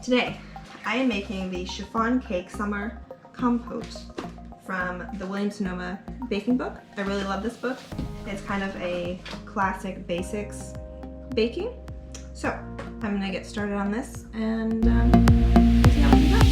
Today, I am making the Chiffon Cake Summer Compote from the William-Sonoma Baking Book. I really love this book. It's kind of a classic basics baking. So, I'm gonna get started on this and see how it comes out.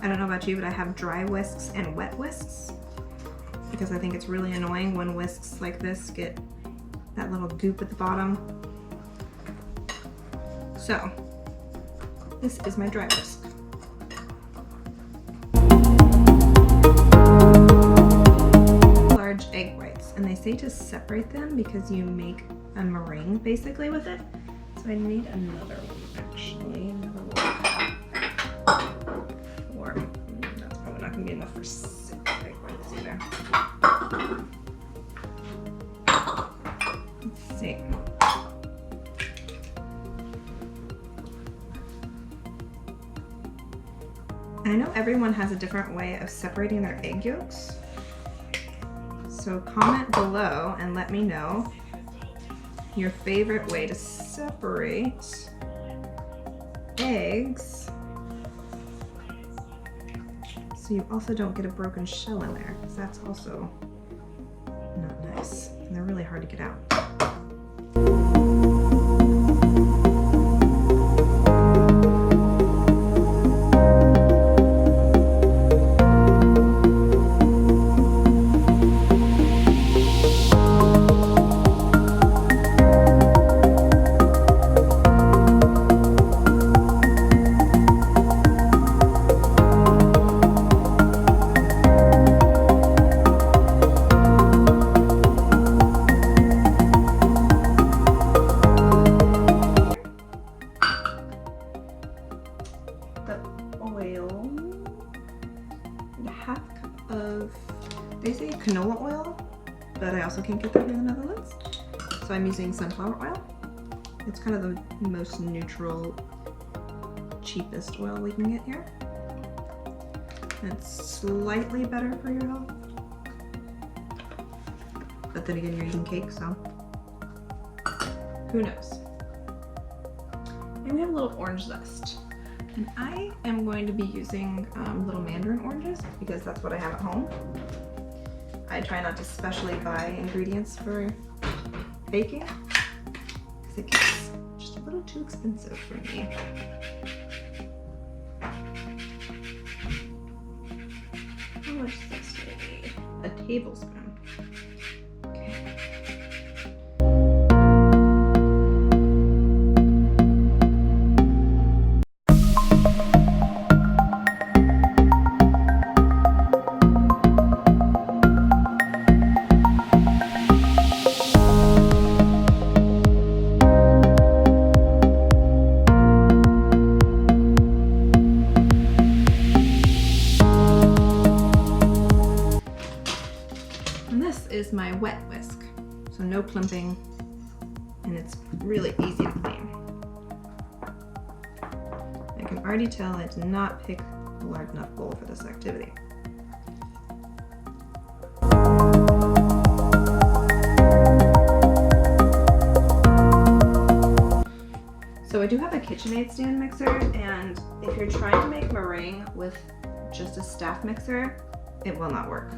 I don't know about you, but I have dry whisks and wet whisks because I think it's really annoying when whisks like this get that little goop at the bottom. So, this is my dry whisk. Large egg whites, and they say to separate them because you make a meringue basically with it. So I need another one actually, another one. That's probably not going to be enough for 6 egg whites either. Let's see. I know everyone has a different way of separating their egg yolks. So comment below and let me know your favorite way to separate eggs so you also don't get a broken shell in there, because that's also not nice. And they're really hard to get out. Half cup of, they say canola oil, but I also can't get that in the Netherlands. So I'm using sunflower oil. It's kind of the most neutral, cheapest oil we can get here. And it's slightly better for your health. But then again, you're eating cake, so who knows? And we have a little orange zest. And I am going to be using little mandarin oranges because that's what I have at home. I try not to specially buy ingredients for baking because it gets just a little too expensive for me. How much is this going to be? A tablespoon. Is my wet whisk, so no clumping, and it's really easy to clean. I can already tell I did not pick a large enough bowl for this activity. So I do have a KitchenAid stand mixer, and if you're trying to make meringue with just a staff mixer, it will not work.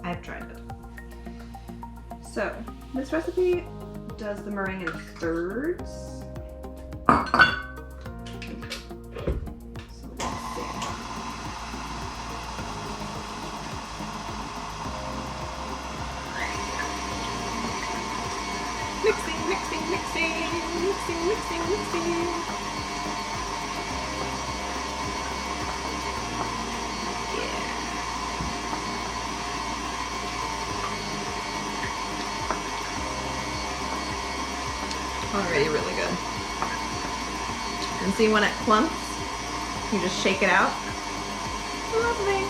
I've tried it. So, this recipe does the meringue in thirds. So let's see. Mixing, mixing, mixing, mixing, mixing, mixing. Already really good. And see when it clumps, you just shake it out. Lovely.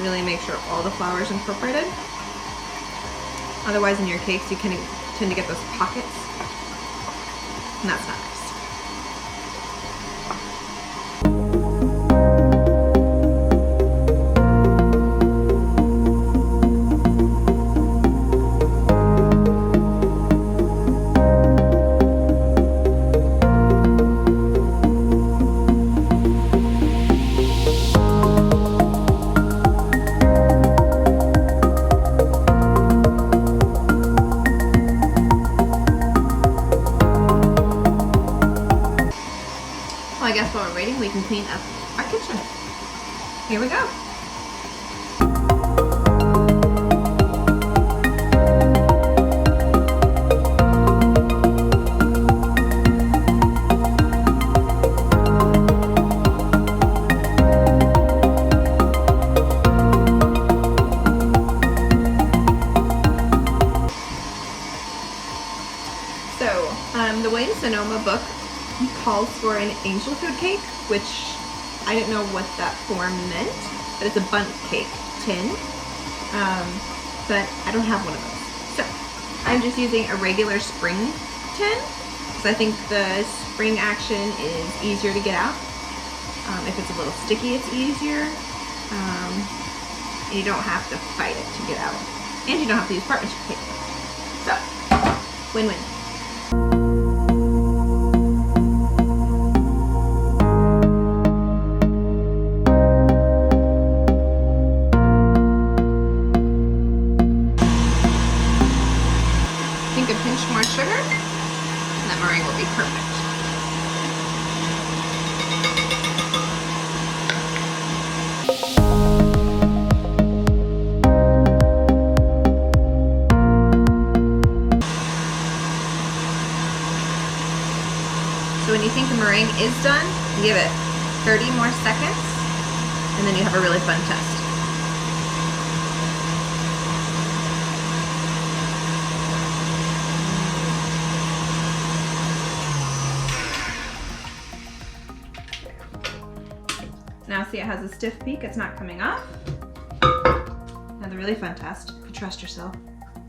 Really make sure all the flour is incorporated. Otherwise in your cakes you can tend to get those pockets, and that's not nice. Well, I guess while we're waiting, we can clean up our kitchen. Here we go. So, the William-Sonoma book calls for an angel food cake, which I didn't know what that form meant, but it's a bundt cake tin, but I don't have one of those. So I'm just using a regular spring tin, because I think the spring action is easier to get out. If it's a little sticky, it's easier, and you don't have to fight it to get out. And you don't have to use partnership cake. So, win-win. A pinch more sugar, and that meringue will be perfect. So when you think the meringue is done, give it 30 more seconds, and then you have a really fun test. Now see, it has a stiff peak, it's not coming off. Now the really fun test, if you trust yourself,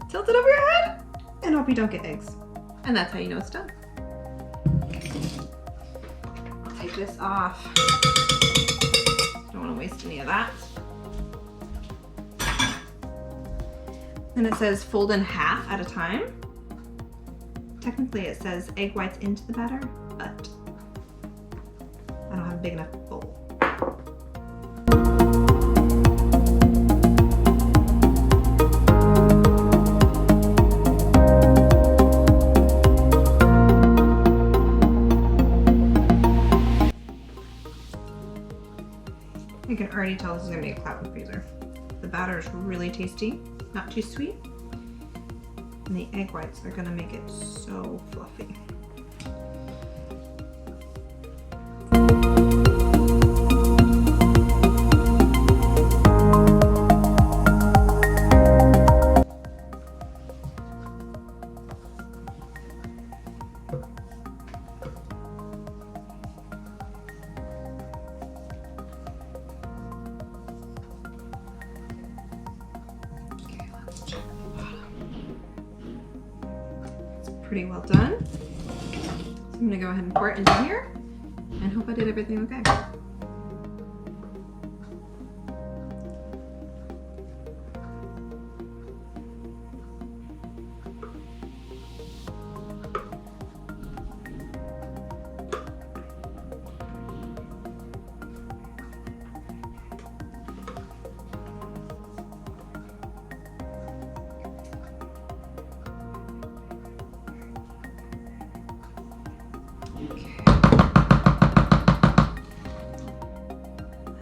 tilt it over your head and hope you don't get eggs. And that's how you know it's done. I'll take this off. Don't want to waste any of that. Then it says fold in half at a time. Technically it says egg whites into the batter, but I don't have a big enough bowl. You can already tell this is going to be a cloud freezer. The batter is really tasty, not too sweet, and the egg whites are going to make it so fluffy. Pretty well done. So I'm gonna go ahead and pour it into here and hope I did everything okay.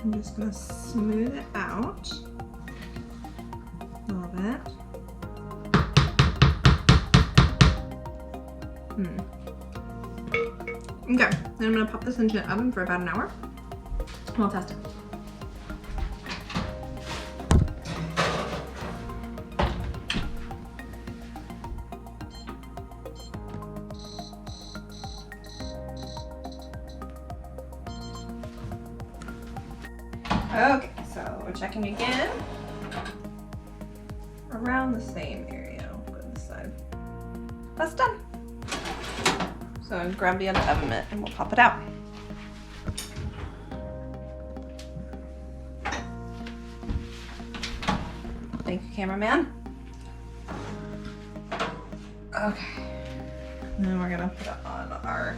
I'm just going to smooth it out a little bit. Okay, then I'm gonna pop this into the oven for about an hour. And we'll test it. Okay, so we're checking again. Around the same area. Go to this side. That's done. So grab the other oven mitt and we'll pop it out. Thank you, cameraman. Okay. And then we're gonna put it on our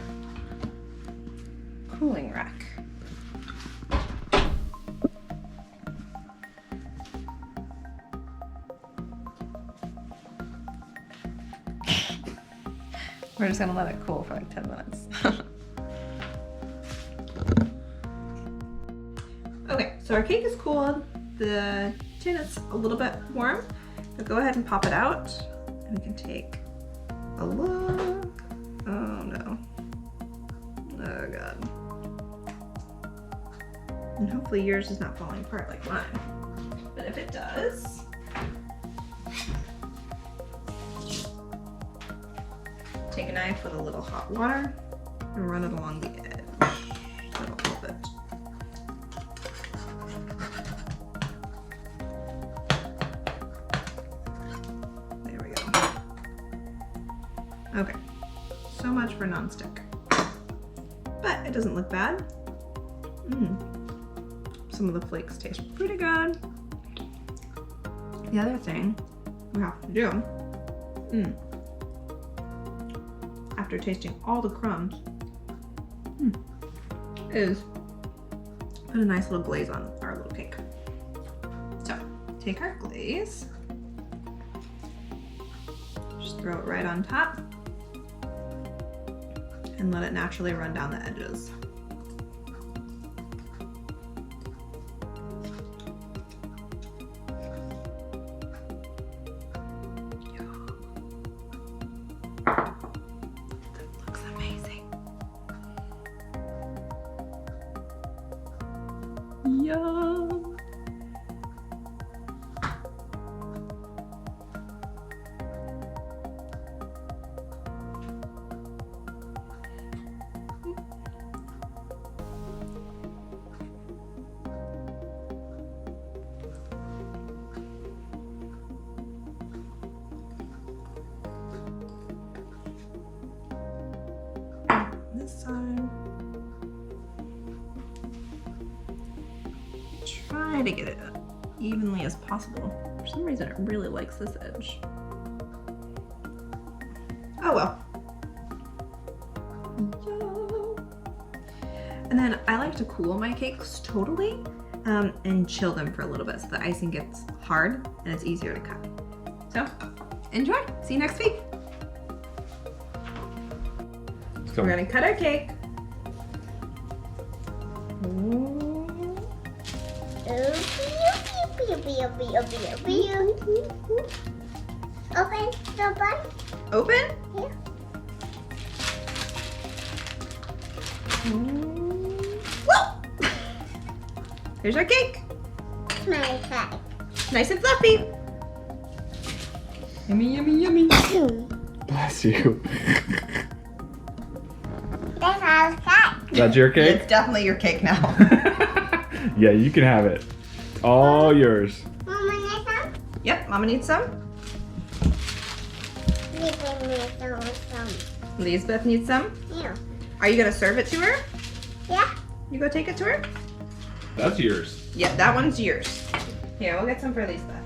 cooling rack. We're just gonna let it cool for like 10 minutes. Okay, so our cake is cooled. The tin is a little bit warm. So go ahead and pop it out. And we can take a look. Oh no. Oh god. And hopefully yours is not falling apart like mine. But if it does, take a knife with a little hot water and run it along the edge. That'll help it. There we go. Okay, so much for nonstick. But it doesn't look bad. Some of the flakes taste pretty good. The other thing we have to do, after tasting all the crumbs, is put a nice little glaze on our little cake. So take our glaze, just throw it right on top, and let it naturally run down the edges. Yum! This side. Try to get it evenly as possible. For some reason, it really likes this edge. Oh well. And then I like to cool my cakes totally and chill them for a little bit so the icing gets hard and it's easier to cut. So enjoy. See you next week. We're gonna cut our cake. Open, Open? Yeah. Whoa! Here's our cake. My cake. Nice and fluffy. Yummy, yummy, yummy. Bless you. That's our cake. That's your cake? It's definitely your cake now. Yeah, you can have it. It's all yours. Mama needs some? Yep, Mama needs some. Lisbeth needs some. Yeah. Are you gonna serve it to her? Yeah. You go take it to her? That's yours. Yeah, that one's yours. Here, we'll get some for Lisbeth.